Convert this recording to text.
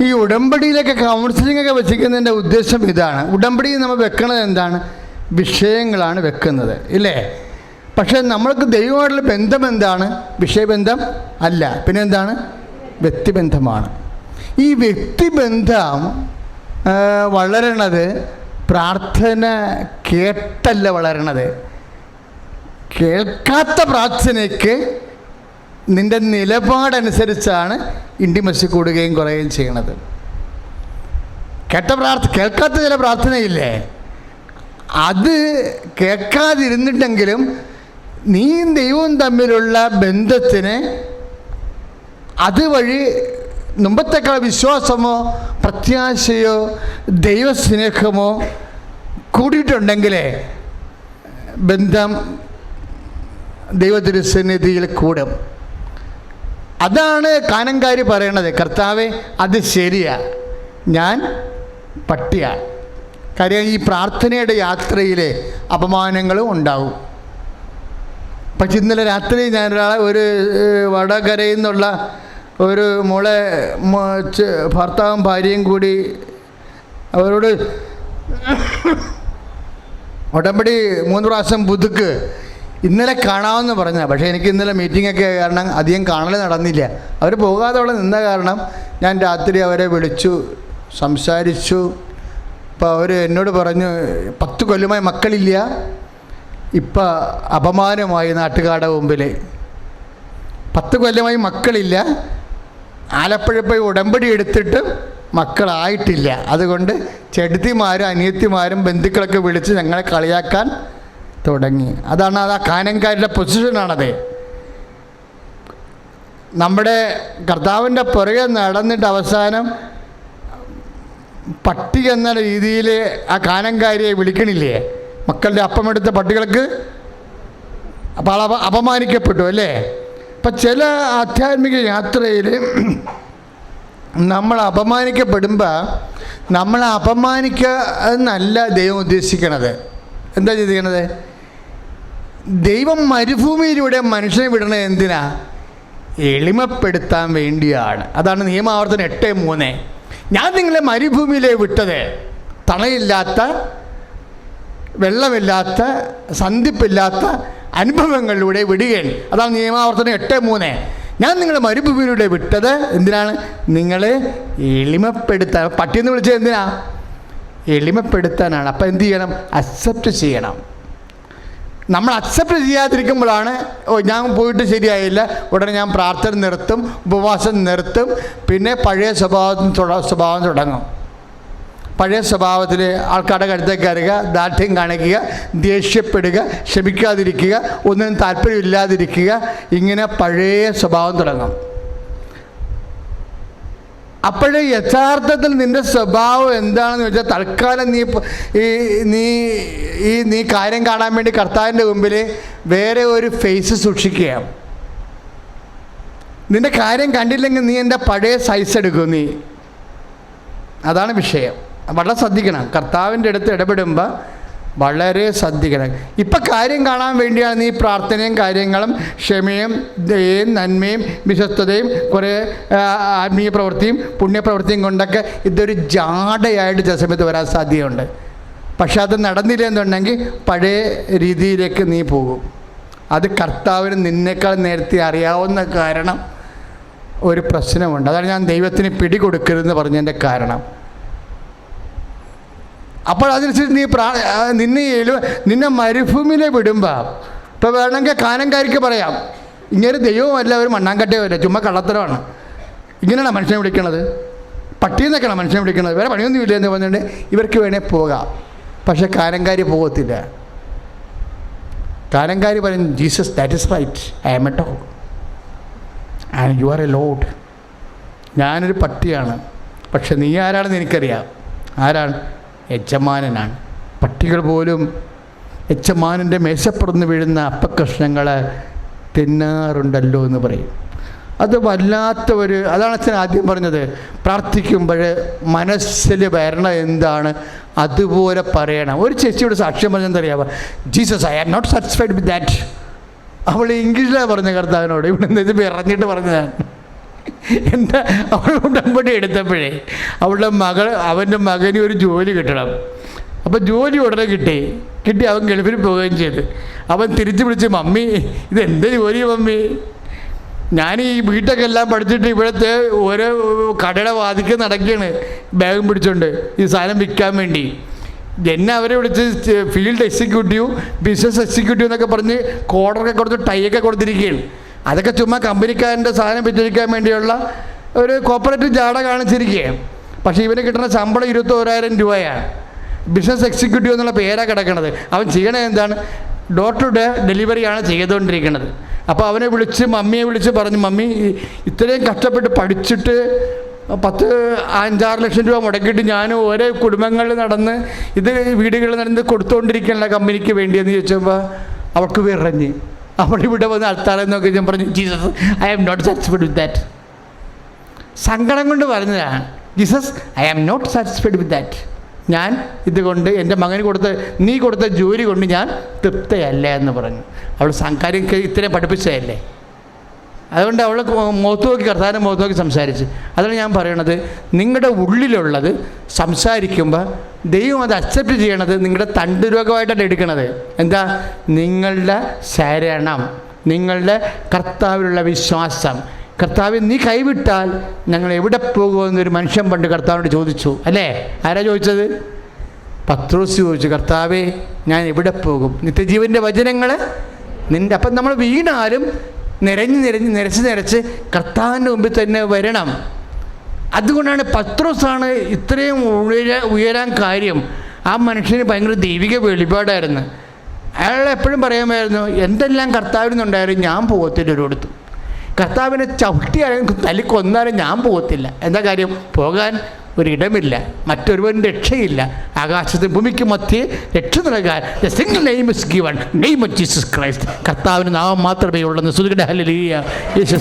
ഈ ഉടമ്പടിയിലൊക്കെ കൗൺസിലിംഗ് ഒക്കെ വെച്ചിരിക്കുന്നതിൻ്റെ ഉദ്ദേശം ഇതാണ്. ഉടമ്പടി നമ്മൾ വെക്കുന്നത് എന്താണ്? വിഷയങ്ങളാണ് വെക്കുന്നത്, ഇല്ലേ? പക്ഷേ നമ്മൾക്ക് ദൈവമായിട്ടുള്ള ബന്ധം എന്താണ്? വിഷയബന്ധം അല്ല, പിന്നെ എന്താണ്? വ്യക്തിബന്ധമാണ്. ഈ വ്യക്തിബന്ധം വളരണത് പ്രാർത്ഥന കേട്ടല്ല വളരണത്. കേൾക്കാത്ത പ്രാർത്ഥനയ്ക്ക് നിൻ്റെ നിലപാടനുസരിച്ചാണ് ഇൻറ്റിമസി കൂടുകയും കുറയുകയും ചെയ്യണത്. കേൾക്കാത്ത ചില പ്രാർത്ഥനയില്ലേ, അത് കേൾക്കാതിരുന്നിട്ടെങ്കിലും നീയും ദൈവവും തമ്മിലുള്ള ബന്ധത്തിന് അതുവഴി മുമ്പത്തേക്കാൾ വിശ്വാസമോ പ്രത്യാശയോ ദൈവസ്നേഹമോ കൂടിയിട്ടുണ്ടെങ്കിലേ ബന്ധം ദൈവത്തിരുസന്നിധിയിൽ കൂടും. അതാണ് കാനംകാരി പറയണത്. കർത്താവേ, അത് ശരിയാ, ഞാൻ പട്ടിയാണ്. കാര്യം ഈ പ്രാർത്ഥനയുടെ യാത്രയിലെ അപമാനങ്ങളും ഉണ്ടാവും. പക്ഷെ ഇന്നലെ രാത്രി ഞാനൊരാളെ ഒരു വടകരയിൽ നിന്നുള്ള ഒരു മോളെ ഭർത്താവും ഭാര്യയും കൂടി അവരോട് ഉടമ്പടി 3 പ്രാവശ്യം പുതുക്ക് ഇന്നലെ കാണാമെന്ന് പറഞ്ഞാൽ. പക്ഷേ എനിക്ക് ഇന്നലെ മീറ്റിങ്ങൊക്കെ കാരണം അധികം കാണൽ നടന്നില്ല. അവർ പോകാതെ അവിടെ നിന്ന കാരണം ഞാൻ രാത്രി അവരെ വിളിച്ചു, സംസാരിച്ചു. അപ്പോൾ അവർ എന്നോട് പറഞ്ഞു 10 കൊല്ലമായി മക്കളില്ല, ഇപ്പം അപമാനമായി നാട്ടുകാരുടെ മുമ്പിൽ. 10 കൊല്ലമായി മക്കളില്ല, ആലപ്പുഴ പോയി ഉടമ്പടി എടുത്തിട്ട് മക്കളായിട്ടില്ല. അതുകൊണ്ട് ചെടുത്തിമാരും അനിയത്തിമാരും ബന്ധുക്കളൊക്കെ വിളിച്ച് ഞങ്ങളെ കളിയാക്കാൻ തുടങ്ങി. അതാണ് ആ കാനംകാരുടെ പൊസിഷനാണത്. നമ്മുടെ കർത്താവിൻ്റെ പുറകെ നടന്നിട്ട് അവസാനം പട്ടി എന്ന രീതിയിൽ ആ കാനംകാരിയെ വിളിക്കണില്ലേ, മക്കളുടെ അപ്പമെടുത്ത പട്ടികൾക്ക്. അപ്പോൾ അപമാനിക്കപ്പെട്ടു അല്ലേ? അപ്പം ചില ആധ്യാത്മിക യാത്രയിൽ നമ്മൾ അപമാനിക്കപ്പെടുമ്പോൾ നമ്മളെ അപമാനിക്കുക എന്നല്ല ദൈവം ഉദ്ദേശിക്കണത്. എന്താ ചെയ്തിരിക്കണത്? ദൈവം മരുഭൂമിയിലൂടെ മനുഷ്യനെ വിടണത് എന്തിനാ? എളിമപ്പെടുത്താൻ വേണ്ടിയാണ്. അതാണ് നിയമാവർത്തനം 8:3. ഞാൻ നിങ്ങളെ മരുഭൂമിയിലെ വിട്ടത് തണലില്ലാത്ത, വെള്ളമില്ലാത്ത, സന്ധിപ്പില്ലാത്ത അനുഭവങ്ങളിലൂടെ വിടുകയാണ്. അതാണ് നിയമാവർത്തനം 8:3. ഞാൻ നിങ്ങളെ മരുഭൂമിയിലൂടെ വിട്ടത് എന്തിനാണ്? നിങ്ങളെ എളിമപ്പെടുത്താൻ. പട്ടിയെന്ന് വിളിച്ചത് എന്തിനാ? എളിമപ്പെടുത്താനാണ്. അപ്പം എന്ത് ചെയ്യണം? അക്സെപ്റ്റ് ചെയ്യണം. നമ്മൾ അക്സെപ്റ്റ് ചെയ്യാതിരിക്കുമ്പോഴാണ് ഞാൻ പോയിട്ട് ശരിയായില്ല, ഉടനെ ഞാൻ പ്രാർത്ഥന നിർത്തും, ഉപവാസം നിർത്തും, പിന്നെ പഴയ സ്വഭാവം തുടങ്ങും. പഴയ സ്വഭാവത്തിൽ ആൾക്കാരുടെ കഴുത്തേക്ക് കയറുക, ദാർഢ്യം കാണിക്കുക, ദേഷ്യപ്പെടുക, ക്ഷമിക്കാതിരിക്കുക, ഒന്നിനും താല്പര്യമില്ലാതിരിക്കുക, ഇങ്ങനെ പഴയ സ്വഭാവം തുടങ്ങും. അപ്പോഴേ യഥാർത്ഥത്തിൽ നിൻ്റെ സ്വഭാവം എന്താണെന്ന് വെച്ചാൽ തൽക്കാലം നീ കാര്യം കാണാൻ വേണ്ടി കർത്താവിൻ്റെ മുമ്പിൽ വേറെ ഒരു ഫേസ് സൂക്ഷിക്കുക. നിൻ്റെ കാര്യം കണ്ടില്ലെങ്കിൽ നീ എൻ്റെ പഴയ സൈസ് എടുക്കും. അതാണ് വിഷയം. വളരെ ശ്രദ്ധിക്കണം. കർത്താവിൻ്റെ അടുത്ത് ഇടപെടുമ്പോൾ വളരെ ശ്രദ്ധിക്കണം. ഇപ്പം കാര്യം കാണാൻ വേണ്ടിയാണ് നീ പ്രാർത്ഥനയും കാര്യങ്ങളും ക്ഷമയും ദയയും നന്മയും വിശ്വസ്തതയും കുറേ ആത്മീയ പ്രവൃത്തിയും പുണ്യപ്രവൃത്തിയും കൊണ്ടൊക്കെ ഇതൊരു ജാടയായിട്ട് ചില സമയത്ത് വരാൻ സാധ്യതയുണ്ട്. പക്ഷെ അത് നടന്നില്ല എന്നുണ്ടെങ്കിൽ പഴയ രീതിയിലേക്ക് നീ പോകും. അത് കർത്താവിന് നിന്നേക്കാൾ നേരത്തെ അറിയാവുന്ന കാരണം ഒരു പ്രശ്നമുണ്ട്. അതാണ് ഞാൻ ദൈവത്തിന് പിടികൊടുക്കരുതെന്ന് പറഞ്ഞതിൻ്റെ കാരണം. അപ്പോൾ അതിനനുസരിച്ച് നിന്നെ മരുഭൂമിയിലെ വിടുമ്പോൾ ഇപ്പോൾ വേണമെങ്കിൽ കാനംകാരിക്ക് പറയാം, ഇങ്ങനെ ദൈവമല്ല, ഒരു മണ്ണാങ്കട്ടയുമല്ല, ചുമ്മാ കള്ളത്തരമാണ്. ഇങ്ങനെയാണ് മനുഷ്യനെ വിളിക്കണത്, പട്ടിയെന്നൊക്കെയാണ് മനുഷ്യനെ വിളിക്കണത്, വേറെ പണിയൊന്നുമില്ല എന്ന് പറഞ്ഞിട്ട് ഇവർക്ക് വേണേൽ പോകാം. പക്ഷെ കാനംകാരി പോകത്തില്ല. കാനംകാരി പറയും, Jesus that is right, I am a dog and you are a lord. ഞാനൊരു പട്ടിയാണ്, പക്ഷെ നീ ആരാണെന്ന് എനിക്കറിയാം. ആരാണ്? യജമാനനാണ്. പട്ടികൾ പോലും യജമാനൻ്റെ മേശപ്പുറന്ന് വീഴുന്ന അപ്പക്കഷ്ണങ്ങൾ തിന്നാറുണ്ടല്ലോ എന്ന് പറയും. അത് വല്ലാത്ത അതാണ് അച്ഛൻ ആദ്യം പറഞ്ഞത്, പ്രാർത്ഥിക്കുമ്പോൾ മനസ്സിൽ വരണ എന്താണ് അതുപോലെ പറയണം. ഒരു ചേച്ചിയോട് സാക്ഷ്യം പറഞ്ഞെന്തറിയാവുക, Jesus I am not satisfied with that. അവൾ ഇംഗ്ലീഷിലാണ് പറഞ്ഞ കർത്താവിനോട്, ഇവിടെ നിന്ന് ഇറങ്ങിയിട്ട് പറഞ്ഞതാണ്. എന്താ അവൾ ഉടമ്പടി എടുത്തപ്പോഴേ അവൻ്റെ മകന് ഒരു ജോലി കിട്ടണം. അപ്പോൾ ജോലി ഉടനെ കിട്ടി അവൻ ഗൾഫിൽ പോവുകയും ചെയ്ത്. അവൻ തിരിച്ചു വിളിച്ച്, മമ്മി ഇതെന്ത് ജോലി മമ്മി? ഞാൻ ഈ വീട്ടൊക്കെ എല്ലാം പഠിച്ചിട്ട് ഇവിടുത്തെ ഓരോ കടയുടെ വാതിക്ക് നടക്കുകയാണ് ബാഗും പിടിച്ചോണ്ട് ഈ സാധനം വിൽക്കാൻ വേണ്ടി. എന്നെ അവരെ വിളിച്ച് ഫീൽഡ് എക്സിക്യൂട്ടീവ്, ബിസിനസ് എക്സിക്യൂട്ടീവ് എന്നൊക്കെ പറഞ്ഞ് കോഡറൊക്കെ കൊടുത്ത് ടൈയൊക്കെ കൊടുത്തിരിക്കുകയാണ്. അതൊക്കെ ചുമ്മാ കമ്പനിക്കാരൻ്റെ സാധനം വിറ്റഴിക്കാൻ വേണ്ടിയുള്ള ഒരു കോപ്പറേറ്റീവ് ജാട കാണിച്ചിരിക്കുകയാണ്. പക്ഷേ ഇവന് കിട്ടുന്ന ശമ്പളം 21,000 രൂപയാണ്. ബിസിനസ് എക്സിക്യൂട്ടീവ് എന്നുള്ള പേരാണ് കിടക്കുന്നത്. അവൻ ചെയ്യണത് എന്താണ്? ഡോർ ടു ഡോർ ഡെലിവറിയാണ് ചെയ്തുകൊണ്ടിരിക്കുന്നത്. അപ്പോൾ അവനെ വിളിച്ച്, മമ്മിയെ വിളിച്ച് പറഞ്ഞു, മമ്മി ഇത്രയും കഷ്ടപ്പെട്ട് പഠിച്ചിട്ട് 10-5-6 ലക്ഷം രൂപ മുടക്കിയിട്ട് ഞാൻ ഓരോ കുടുംബങ്ങളിൽ നടന്ന് ഇത് വീടുകളിൽ നടന്ന് കൊടുത്തുകൊണ്ടിരിക്കുകയുള്ള കമ്പനിക്ക് വേണ്ടിയെന്ന് ചോദിച്ചപ്പോൾ അവൾക്ക് വിറഞ്ഞ്. ഇവിടെ വന്ന് അൾത്താറെന്ന് നോക്കി ഞാൻ പറഞ്ഞു, Jesus I am not satisfied with that. സങ്കടം കൊണ്ട് പറഞ്ഞതാണ്, Jesus I am not satisfied with that. ഞാൻ ഇതുകൊണ്ട് എൻ്റെ മകന് നീ കൊടുത്ത ജോലി കൊണ്ട് ഞാൻ തൃപ്തയല്ല എന്ന് പറഞ്ഞു. അവൾ കാര്യം ഇത്രയും പഠിപ്പിച്ചതല്ലേ. അതുകൊണ്ട് അവൾ മുഖത്ത് നോക്കി, കർത്താവിൻ്റെ മുഖത്ത് നോക്കി സംസാരിച്ച്. അതാണ് ഞാൻ പറയണത്, നിങ്ങളുടെ ഉള്ളിലുള്ളത് സംസാരിക്കുമ്പോൾ ദൈവം അത് അക്സെപ്റ്റ് ചെയ്യണത് നിങ്ങളുടെ തണ്ടുരോഗമായിട്ടാണ് എടുക്കണത്. എന്താ? നിങ്ങളുടെ ശരണം, നിങ്ങളുടെ കർത്താവിലുള്ള വിശ്വാസം. കർത്താവ് നീ കൈവിട്ടാൽ ഞങ്ങൾ എവിടെ പോകുമെന്നൊരു മനുഷ്യൻ പണ്ട് കർത്താവിനോട് ചോദിച്ചു, അല്ലേ? ആരാ ചോദിച്ചത്? പത്രോസ് ചോദിച്ചു, കർത്താവേ ഞാൻ എവിടെ പോകും? നിത്യജീവൻ്റെ വചനങ്ങൾ നിൻ്റെ. അപ്പം നമ്മൾ വീണാലും നിരച്ച് കർത്താവിൻ്റെ മുമ്പിൽ തന്നെ വരണം. അതുകൊണ്ടാണ് പത്രോസാണ് ഇത്രയും ഉയരാൻ കാര്യം. ആ മനുഷ്യന് ഭയങ്കര ദൈവിക വെളിപാടായിരുന്നു. അയാൾ എപ്പോഴും പറയുമായിരുന്നു, എന്തെല്ലാം കർത്താവിനുണ്ടായാലും ഞാൻ പോകത്തില്ല ഒരിടത്തും. കർത്താവിനെ ചവിട്ടിയാലും തല്ലിക്കൊന്നാലും ഞാൻ പോകത്തില്ല. എന്താ കാര്യം? പോകാൻ ഒരിടമില്ല, മറ്റൊരുവൻ രക്ഷയില്ല. ആകാശത്തിന് ഭൂമിക്ക് മധ്യേ രക്ഷ നൽകാൻ the single name is given, name of Jesus Christ. കർത്താവിന് നാമം മാത്രമേ ഉള്ളൂ. ഹല്ലേലൂയ. യേശുവേ